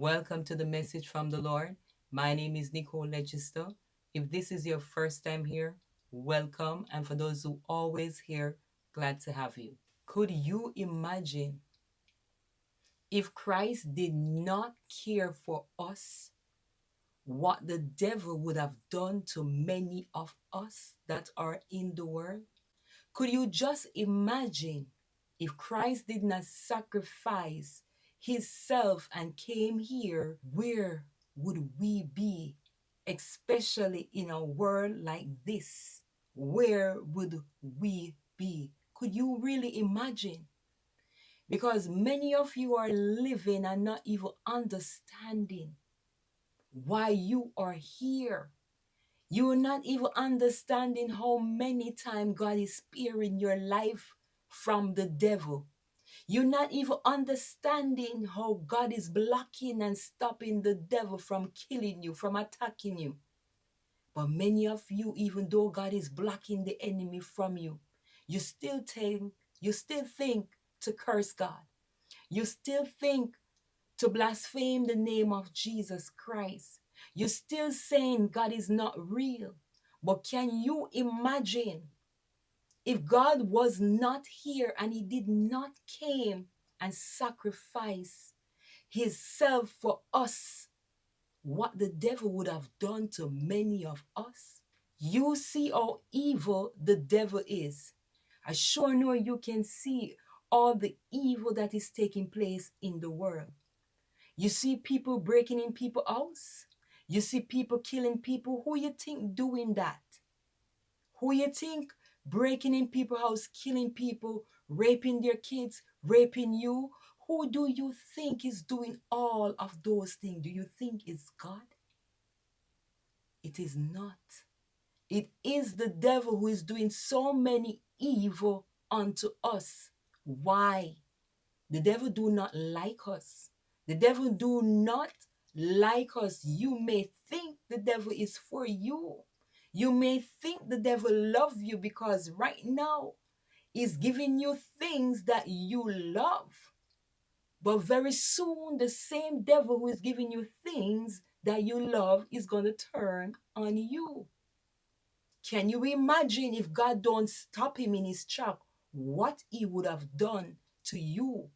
Welcome to the message from the Lord. My name is Nicole Legister. If this is your first time here, welcome. And for those who always here, glad to have you. Could you imagine if Christ did not care for us, what the devil would have done to many of us that are in the world? Could you just imagine if Christ did not sacrifice himself and came here, where would we be? Especially in a world like this, where would we be? Could you really imagine? Because many of you are living and not even understanding why you are here. You're not even understanding how many times God is sparing your life from the devil. You're not even understanding how God is blocking and stopping the devil from killing you, from attacking you. But many of you, even though God is blocking the enemy from you, you still think to curse God. You still think to blaspheme the name of Jesus Christ. You're still saying God is not real. But can you imagine if God was not here and he did not came and sacrifice himself for us, what the devil would have done to many of us? You see how evil the devil is. I sure know you can see all the evil that is taking place in the world. You see people breaking in people's house. You see people killing people. Who you think doing that? Who you think breaking in people's house, killing people, raping their kids, raping you? Who do you think is doing all of those things? Do you think it's God? It is not. It is the devil who is doing so many evil unto us. Why? The devil do not like us. The devil do not like us. You may think the devil is for you. You may think the devil love you because right now he's giving you things that you love. But very soon the same devil who is giving you things that you love is going to turn on you. Can you imagine if God don't stop him in his track, what he would have done to you?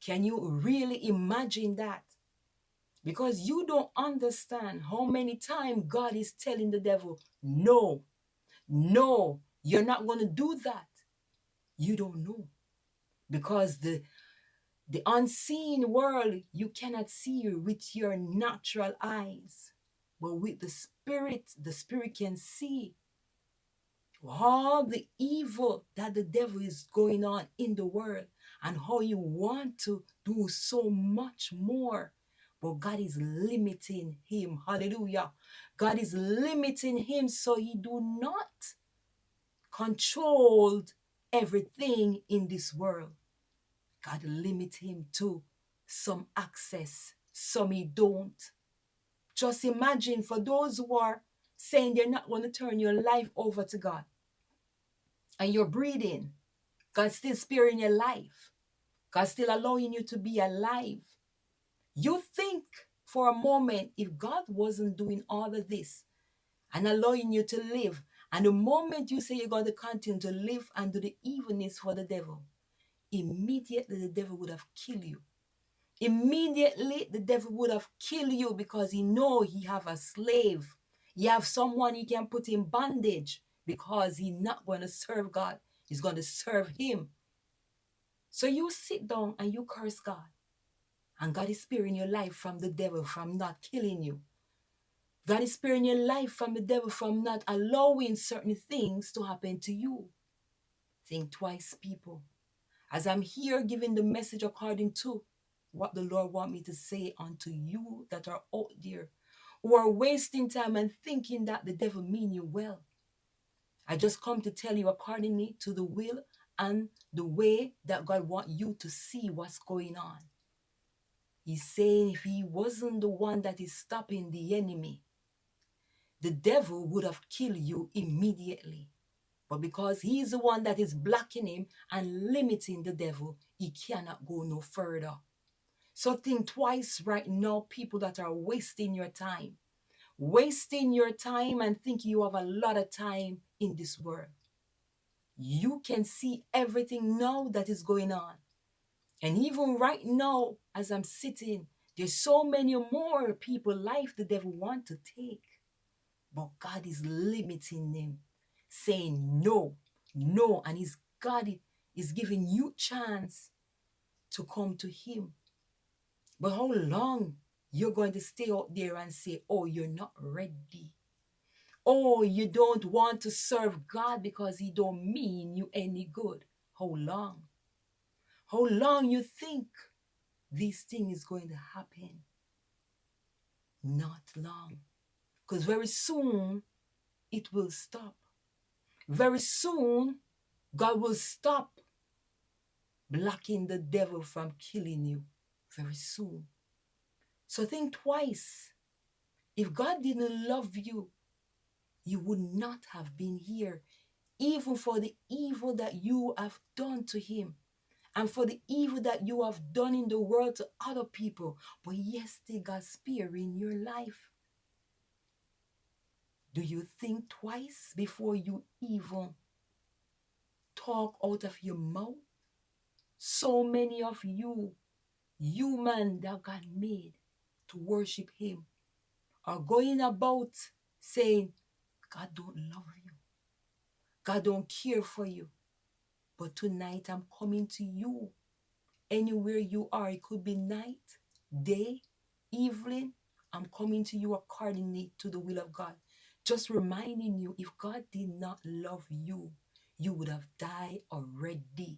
Can you really imagine that? Because you don't understand how many times God is telling the devil, no, no, you're not going to do that. You don't know. Because the unseen world, you cannot see with your natural eyes. But with the spirit can see all the evil that the devil is going on in the world and how you want to do so much more. But God is limiting him. Hallelujah. God is limiting him so he do not control everything in this world. God limit him to some access, some he don't. Just imagine for those who are saying they're not going to turn your life over to God, and you're breathing, God's still sparing your life. God's still allowing you to be alive. You think for a moment, if God wasn't doing all of this and allowing you to live, and the moment you say you're going to continue to live and do the evilness for the devil, immediately the devil would have killed you. Immediately the devil would have killed you because he know he have a slave. He have someone he can put in bondage because he's not going to serve God. He's going to serve him. So you sit down and you curse God. And God is sparing your life from the devil from not killing you. God is sparing your life from the devil from not allowing certain things to happen to you. Think twice, people. As I'm here giving the message according to what the Lord want me to say unto you that are out there, who are wasting time and thinking that the devil mean you well. I just come to tell you accordingly to the will and the way that God want you to see what's going on. He's saying if he wasn't the one that is stopping the enemy, the devil would have killed you immediately. But because he's the one that is blocking him and limiting the devil, he cannot go no further. So think twice right now, people that are wasting your time and think you have a lot of time in this world. You can see everything now that is going on. And even right now, as I'm sitting, there's so many more people life the devil want to take. But God is limiting them, saying no, no. And God is giving you chance to come to him. But how long you're going to stay out there and say, oh, you're not ready? Oh, you don't want to serve God because he don't mean you any good. How long? How long you think this thing is going to happen? Not long. Because very soon it will stop. Very soon God will stop blocking the devil from killing you. Very soon. So think twice. If God didn't love you, you would not have been here, even for the evil that you have done to him and for the evil that you have done in the world to other people. But yes, still God sparing your life. Do you think twice before you even talk out of your mouth? So many of you, human that God made to worship him, are going about saying, God don't love you. God don't care for you. But tonight I'm coming to you. Anywhere you are, it could be night, day, evening. I'm coming to you accordingly to the will of God. Just reminding you, if God did not love you, you would have died already.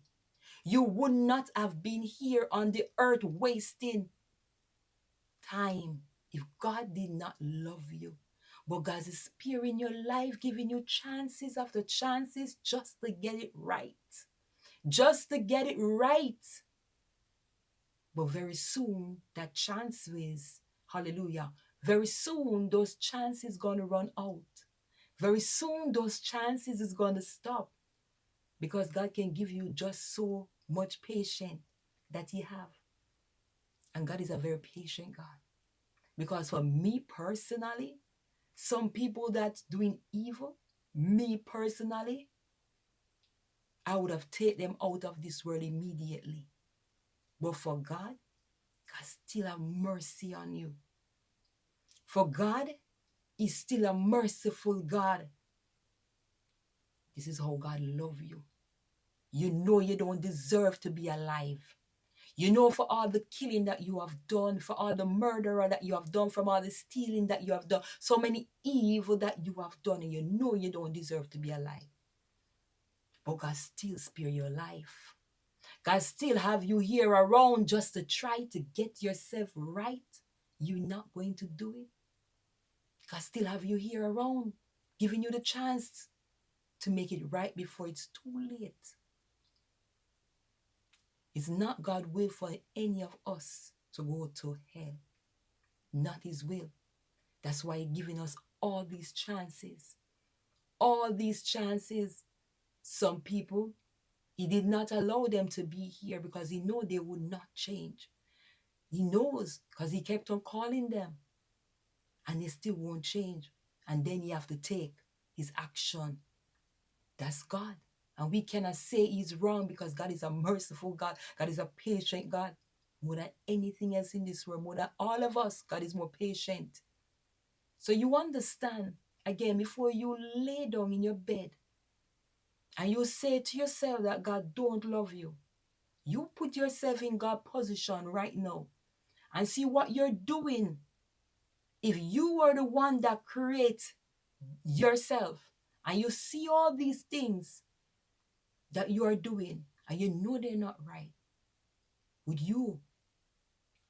You would not have been here on the earth wasting time if God did not love you. But God is sparing your life, giving you chances after chances just to get it right. Just to get it right. But very soon, that chance is, hallelujah, very soon those chances going to run out. Very soon those chances is going to stop. Because God can give you just so much patience that he have. And God is a very patient God. Because for me personally, some people that's doing evil, me personally, I would have taken them out of this world immediately. But for God, God still have mercy on you. For God is still a merciful God. This is how God loves you. You know you don't deserve to be alive. You know, for all the killing that you have done, for all the murder that you have done, from all the stealing that you have done, so many evil that you have done, and you know you don't deserve to be alive. But God still spare your life. God still have you here around just to try to get yourself right. You're not going to do it. God still have you here around, giving you the chance to make it right before it's too late. It's not God's will for any of us to go to hell. Not his will. That's why he's giving us all these chances. All these chances. Some people, he did not allow them to be here because he knew they would not change. He knows because he kept on calling them. And they still won't change. And then you have to take his action. That's God. And we cannot say he's wrong because God is a merciful God. God is a patient God. More than anything else in this world, more than all of us, God is more patient. So you understand, again, before you lay down in your bed and you say to yourself that God don't love you, you put yourself in God's position right now and see what you're doing. If you were the one that creates yourself and you see all these things that you are doing and you know they're not right, would you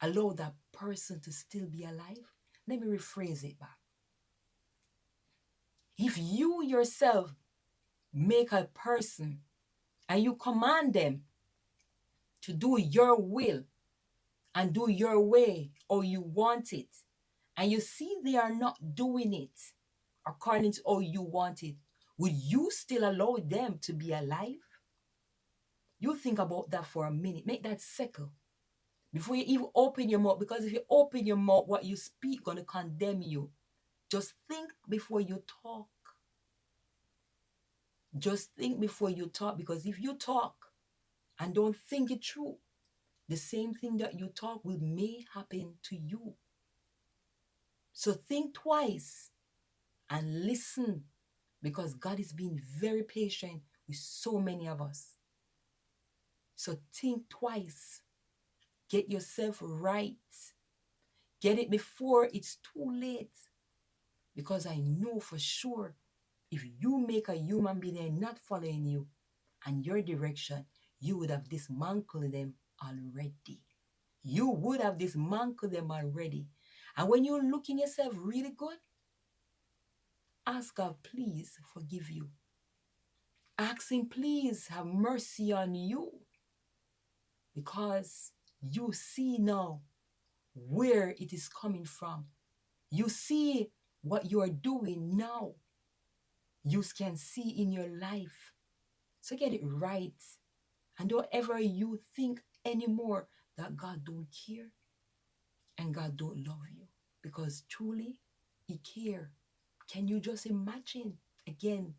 allow that person to still be alive? Let me rephrase it back. If you yourself make a person and you command them to do your will and do your way or you want it, and you see they are not doing it according to how you want it, would you still allow them to be alive? You think about that for a minute. Make that settle. before you even open your mouth. Because if you open your mouth, what you speak gonna condemn you. Just think before you talk. Just think before you talk, because if you talk and don't think it through, the same thing that you talk will may happen to you. So think twice and listen, because God is being very patient with so many of us. So think twice. Get yourself right. Get it before it's too late. Because I know for sure, if you make a human being not following you and your direction, you would have dismantled them already. You would have dismantled them already. And when you're looking yourself really good, ask God, please forgive you. Ask Him, please have mercy on you. Because you see now where it is coming from. You see what you are doing now. You can see in your life. So get it right. And don't ever you think anymore that God don't care and God don't love you. Because truly, He cares. Can you just imagine again,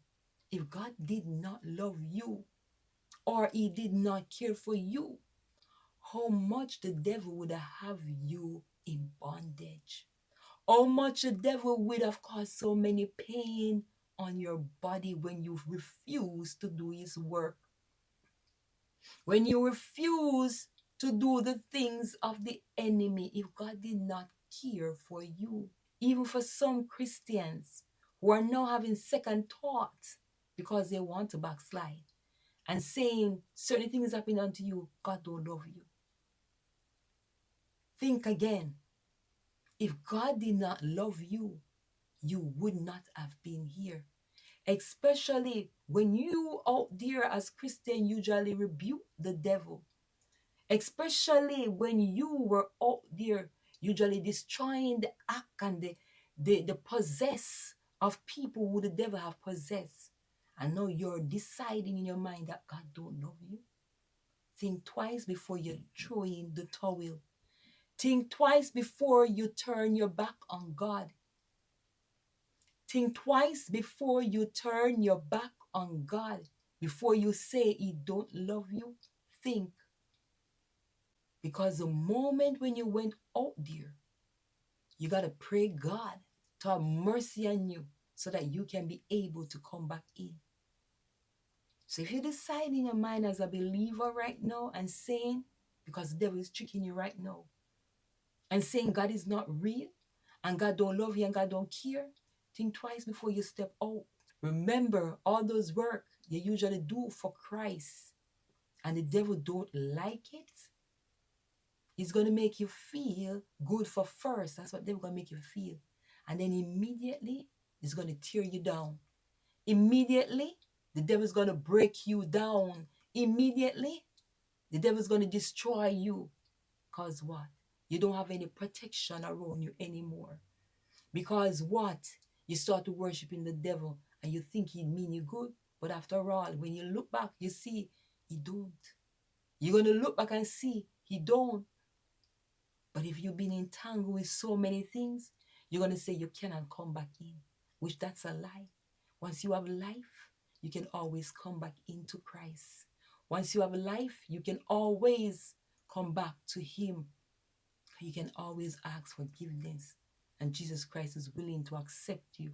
if God did not love you or He did not care for you, how much the devil would have you in bondage? How much the devil would have caused so many pain on your body when you refuse to do his work? When you refuse to do the things of the enemy, if God did not care for you. Even for some Christians who are now having second thoughts because they want to backslide and saying certain things happen unto you, God don't love you. Think again. If God did not love you, you would not have been here. Especially when you out there as Christian usually rebuke the devil. Especially when you were out there usually destroying the act and the possess of people who the devil have possessed. And now you're deciding in your mind that God don't love you. Think twice before you throw in the towel. Think twice before you turn your back on God. Think twice before you turn your back on God. Before you say He don't love you, think. Because the moment when you went out there, you got to pray God to have mercy on you so that you can be able to come back in. So if you decide in your mind as a believer right now and saying, because the devil is tricking you right now, and saying God is not real, and God don't love you and God don't care, think twice before you step out. Remember, all those work you usually do for Christ, and the devil don't like it, it's going to make you feel good for first. That's what they're going to make you feel. And then immediately, it's going to tear you down. Immediately, the devil's going to break you down. Immediately, the devil's going to destroy you. Because what? You don't have any protection around you anymore. Because what? You start to worshiping the devil and you think he mean you good. But after all, when you look back, you see he don't. You're going to look back and see he don't. But if you've been entangled with so many things, you're going to say you cannot come back in, which that's a lie. Once you have life, you can always come back into Christ. Once you have life, you can always come back to Him. You can always ask forgiveness. And Jesus Christ is willing to accept you.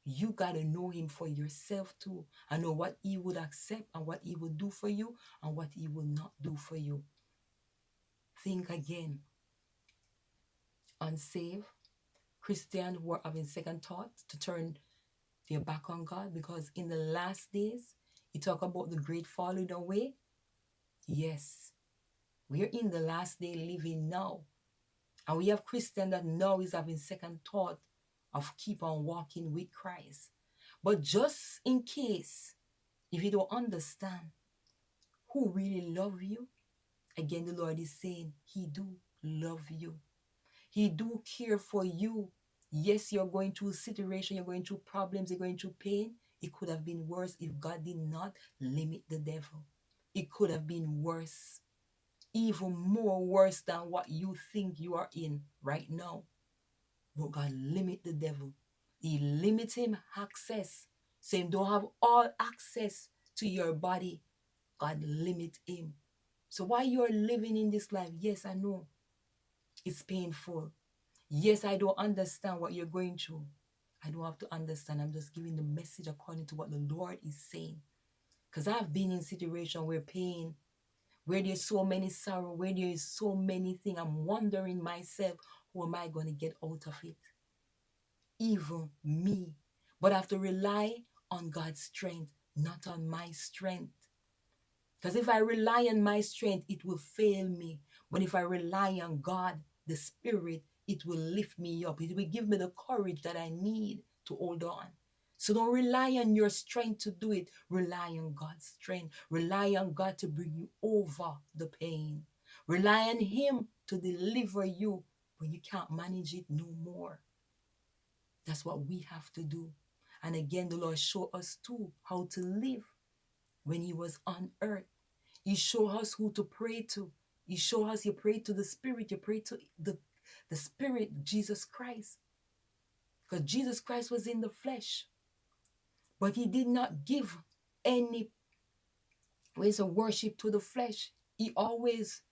You got to know Him for yourself too, and know what He would accept and what He will do for you and what He will not do for you. Think again. Unsaved Christians who are having second thoughts to turn their back on God, because in the last days, you talk about the great falling away. Yes, we're in the last day living now. And we have Christians that now is having second thought of keep on walking with Christ. But just in case, if you don't understand who really love you, again, the Lord is saying He do love you. He do care for you. Yes, you're going through a situation, you're going through problems, you're going through pain. It could have been worse if God did not limit the devil. It could have been worse. even more worse than what you think you are in right now. But God limit the devil. He limit him access. So him don't have all access to your body. God limit him. So while you're living in this life, yes, I know it's painful. Yes, I don't understand what you're going through. I don't have to understand. I'm just giving the message according to what the Lord is saying. Because I've been in situations where pain, where there's so many sorrow, where there is so many things. I'm wondering myself, how am I going to get out of it? Even me. But I have to rely on God's strength, not on my strength. Because if I rely on my strength, it will fail me. But if I rely on God, the Spirit, it will lift me up. It will give me the courage that I need to hold on. So don't rely on your strength to do it. Rely on God's strength. Rely on God to bring you over the pain. Rely on Him to deliver you when you can't manage it no more. That's what we have to do. And again, the Lord showed us too how to live when He was on earth. He showed us who to pray to. He showed us you pray to the Spirit, you pray to the Spirit, Jesus Christ. Because Jesus Christ was in the flesh. But He did not give any ways of worship to the flesh. He always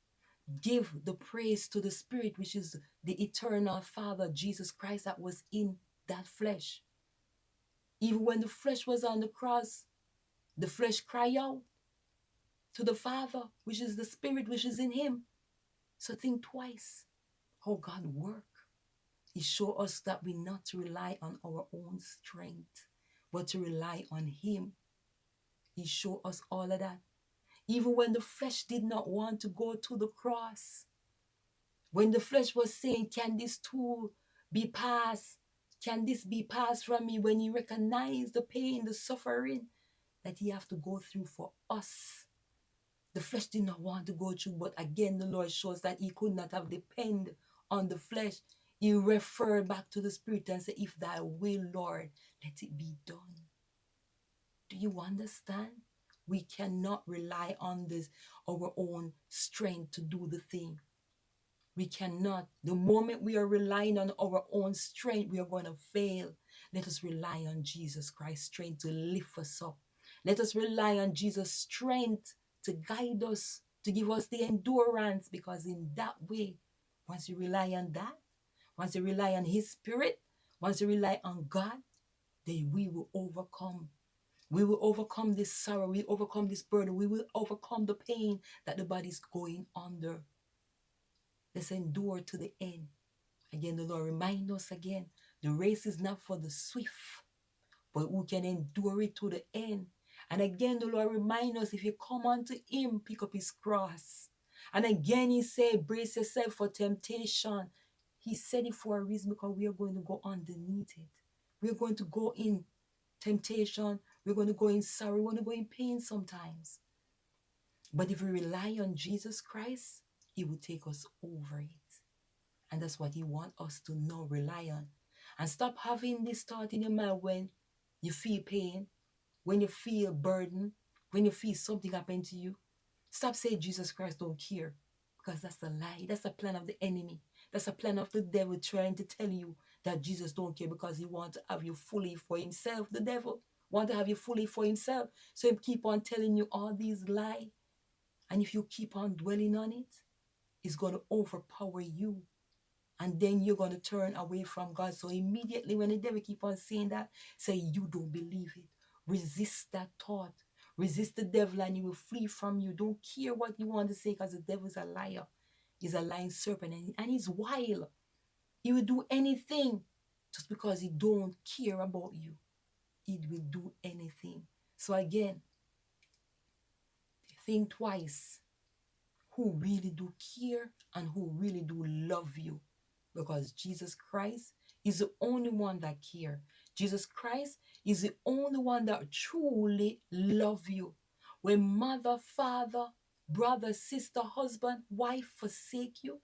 gave the praise to the Spirit, which is the eternal Father, Jesus Christ, that was in that flesh. Even when the flesh was on the cross, the flesh cried out to the Father, which is the Spirit, which is in Him. So think twice how God works. He showed us that we not to rely on our own strength, but to rely on Him. He showed us all of that. Even when the flesh did not want to go to the cross, when the flesh was saying, can this too be passed? Can this be passed from me? When He recognized the pain, the suffering that He have to go through for us. The flesh did not want to go through, but again, the Lord shows that He could not have depended on the flesh. He referred back to the Spirit and said, if thy will, Lord, let it be done. Do you understand? We cannot rely on this, our own strength to do the thing. We cannot. The moment we are relying on our own strength, we are going to fail. Let us rely on Jesus Christ's strength to lift us up. Let us rely on Jesus' strength to guide us, to give us the endurance, because in that way, once you rely on that, once you rely on His Spirit, once you rely on God, then we will overcome. We will overcome this sorrow. We will overcome this burden. We will overcome the pain that the body is going under. Let's endure to the end. Again, the Lord reminds us again, the race is not for the swift, but who can endure it to the end. And again, the Lord reminds us, if you come unto Him, pick up His cross. And again, He said, brace yourself for temptation. He said it for a reason, because we are going to go underneath it. We are going to go in temptation. We're going to go in sorrow. We're going to go in pain sometimes. But if we rely on Jesus Christ, He will take us over it. And that's what He wants us to know, rely on. And stop having this thought in your mind when you feel pain, when you feel burden, when you feel something happen to you. Stop saying Jesus Christ don't care, because that's a lie. That's a plan of the enemy. That's a plan of the devil trying to tell you that Jesus don't care, because he wants to have you fully for himself. The devil wants to have you fully for himself. So he keep on telling you all these lies. And if you keep on dwelling on it, it's going to overpower you. And then you're going to turn away from God. So immediately when the devil keep on saying that, say you don't believe it. Resist that thought. Resist the devil and he will flee from you. Don't care what you want to say, because the devil is a liar. He's a lying serpent and he's wild. He will do anything just because he don't care about you. He will do anything. So again, think twice. Who really do care and who really do love you. Because Jesus Christ is the only one that cares. Jesus Christ is the only one that truly loves you. When mother, father, brother, sister, husband, wife forsake you,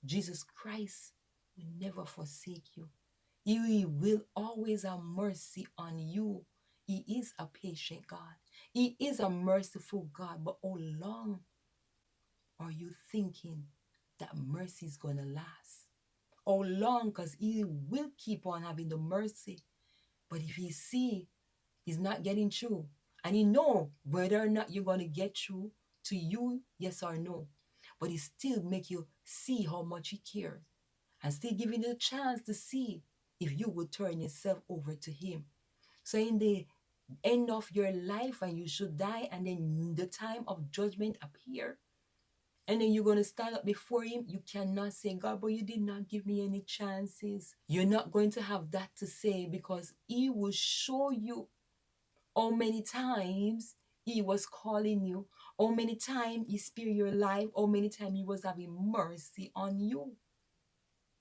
Jesus Christ will never forsake you. He will always have mercy on you. He is a patient God. He is a merciful God. But how long are you thinking that mercy is going to last? How long? Because he will keep on having the mercy. But if he see he's not getting through, and he know whether or not you're going to get through to you, yes or no, but he still make you see how much he cares and still giving you a chance to see if you would turn yourself over to him. So in the end of your life and you should die, and then the time of judgment appear, and then you're going to stand up before him, you cannot say, God, but you did not give me any chances. You're not going to have that to say, because he will show you how many times he was calling you, how many times he spared your life, how many times he was having mercy on you.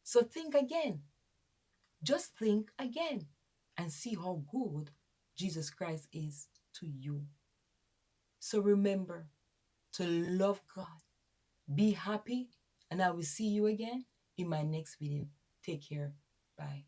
So think again. Just think again and see how good Jesus Christ is to you. So remember to love God, be happy, and I will see you again in my next video. Take care. Bye.